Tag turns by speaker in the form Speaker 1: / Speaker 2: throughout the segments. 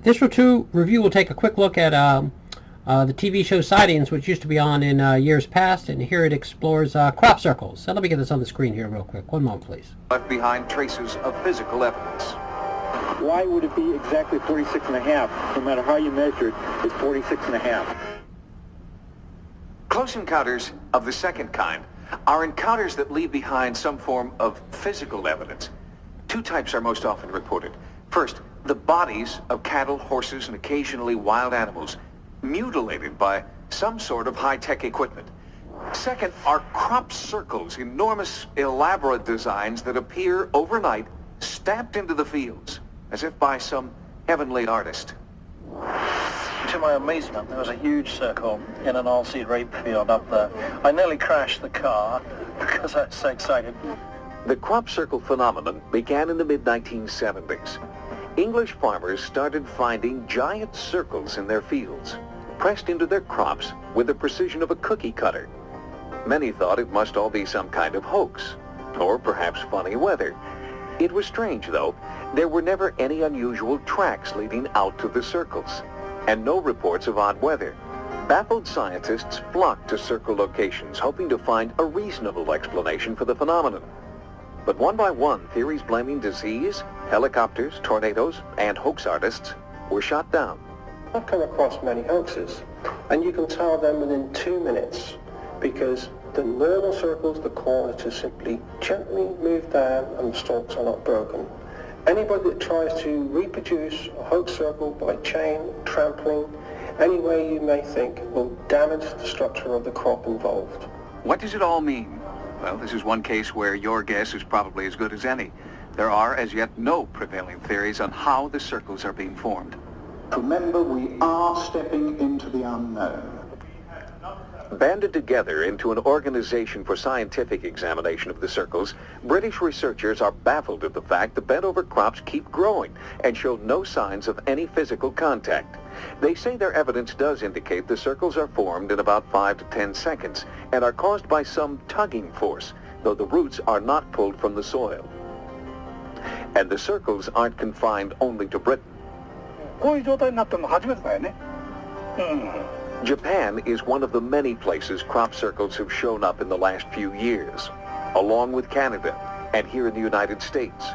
Speaker 1: This review will take a quick look at the TV show Sightings, which used to be on in years past, and here it explores crop circles. So let me get this on the screen here real quick. One moment, please.
Speaker 2: Left behind traces of physical evidence.
Speaker 3: Why would it be exactly 46 and a half? No matter how you measure it, it's 46 and a half.
Speaker 2: Close encounters of the second kind are encounters that leave behind some form of physical evidence. Two types are most often reported. First, the bodies of cattle, horses, and occasionally wild animals mutilated by some sort of high-tech equipment. Second are crop circles, enormous, elaborate designs that appear overnight stamped into the fields as if by some heavenly artist.
Speaker 4: To my amazement, there was a huge circle in an oilseed rape field up there. I nearly crashed the car because I was so excited.
Speaker 2: The crop circle phenomenon began in the mid-1970s. English farmers started finding giant circles in their fields, pressed into their crops with the precision of a cookie cutter. Many thought it must all be some kind of hoax, or perhaps funny weather. It was strange, though. There were never any unusual tracks leading out to the circles, and no reports of odd weather. Baffled scientists flocked to circle locations, hoping to find a reasonable explanation for the phenomenon. But one by one, theories blaming disease, helicopters, tornadoes, and hoax artists were shot down.
Speaker 5: I've come across many hoaxes, and you can tell them within 2 minutes, because the normal circles, the corners just simply gently move down and the stalks are not broken. Anybody that tries to reproduce a hoax circle by chain, trampling, any way you may think, will damage the structure of the crop involved.
Speaker 2: What does it all mean? Well, this is one case where your guess is probably as good as any. There are, as yet, no prevailing theories on how the circles are being formed.
Speaker 6: Remember, we are stepping into the unknown.
Speaker 2: Banded together into an organization for scientific examination of the circles, British researchers are baffled at the fact the bent-over crops keep growing and show no signs of any physical contact. They say their evidence does indicate the circles are formed in about 5 to 10 seconds and are caused by some tugging force, though the roots are not pulled from the soil. And the circles aren't confined only to Britain. Japan is one of the many places crop circles have shown up in the last few years, along with Canada and here in the United States,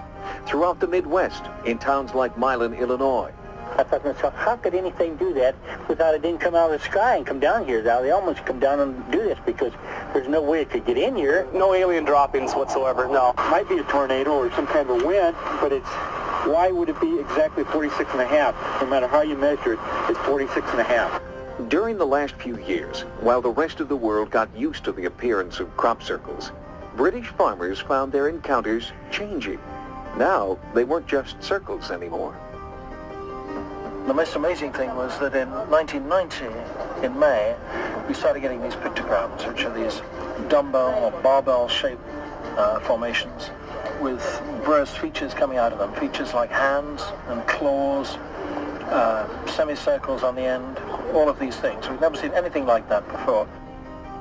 Speaker 2: throughout the Midwest, in towns like Milan, Illinois.
Speaker 4: I thought to myself, how could anything do that without it didn't come out of the sky and come down here? Now, they almost come down and do this because there's no way it could get in here.
Speaker 7: No alien droppings whatsoever, no.
Speaker 3: It might be a tornado or some kind of a wind, but why would it be exactly 46 and a half? No matter how you measure it, it's 46 and a half.
Speaker 2: During the last few years, while the rest of the world got used to the appearance of crop circles, British farmers found their encounters changing. Now, they weren't just circles anymore.
Speaker 4: The most amazing thing was that in 1990, in May, we started getting these pictograms, which are these dumbbell or barbell-shaped formations with various features coming out of them. Features like hands and claws, semicircles on the end, all of these things. We've never seen anything like that before.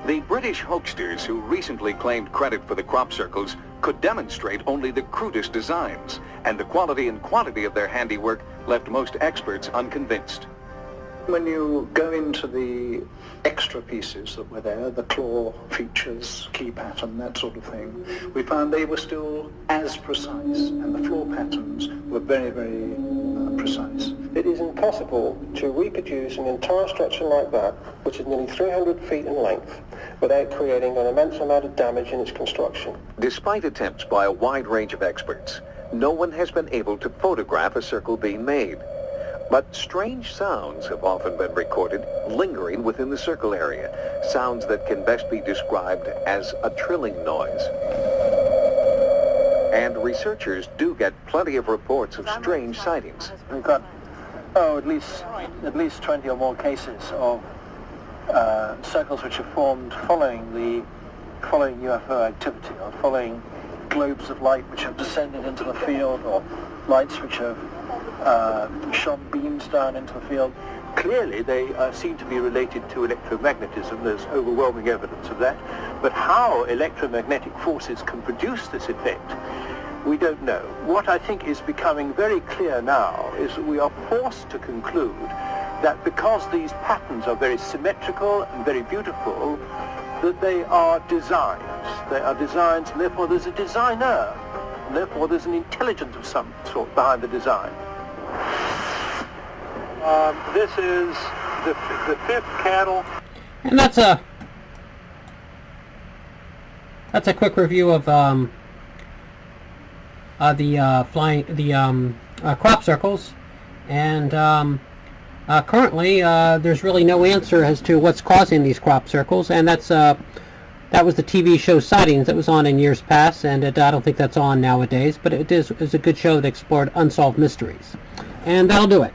Speaker 2: The British hoaxsters who recently claimed credit for the crop circles could demonstrate only the crudest designs, and the quality and quantity of their handiwork left most experts unconvinced.
Speaker 6: When you go into the extra pieces that were there, the claw features, key pattern, that sort of thing, we found they were still as precise, and the floor patterns were very, very precise.
Speaker 5: It is impossible to reproduce an entire structure like that, which is nearly 300 feet in length, without creating an immense amount of damage in its construction.
Speaker 2: Despite attempts by a wide range of experts, no one has been able to photograph a circle being made. But strange sounds have often been recorded lingering within the circle area, sounds that can best be described as a trilling noise. And researchers do get plenty of reports of strange sightings.
Speaker 4: We've got, at least 20 or more cases of circles which have formed following UFO activity, or following globes of light which have descended into the field, or lights which have shot beams down into the field.
Speaker 7: Clearly, they seem to be related to electromagnetism. There's overwhelming evidence of that. But how electromagnetic forces can produce this effect We don't know. What I think is becoming very clear now is that we are forced to conclude that because these patterns are very symmetrical and very beautiful, that they are designs. They are designs, and therefore there's a designer, and therefore there's an intelligence of some sort behind the design. This is the fifth cattle.
Speaker 1: And that's a quick review of the crop circles, and currently there's really no answer as to what's causing these crop circles, and that was the TV show Sightings that was on in years past, and I don't think that's on nowadays, but it is a good show that explored unsolved mysteries. And that'll do it.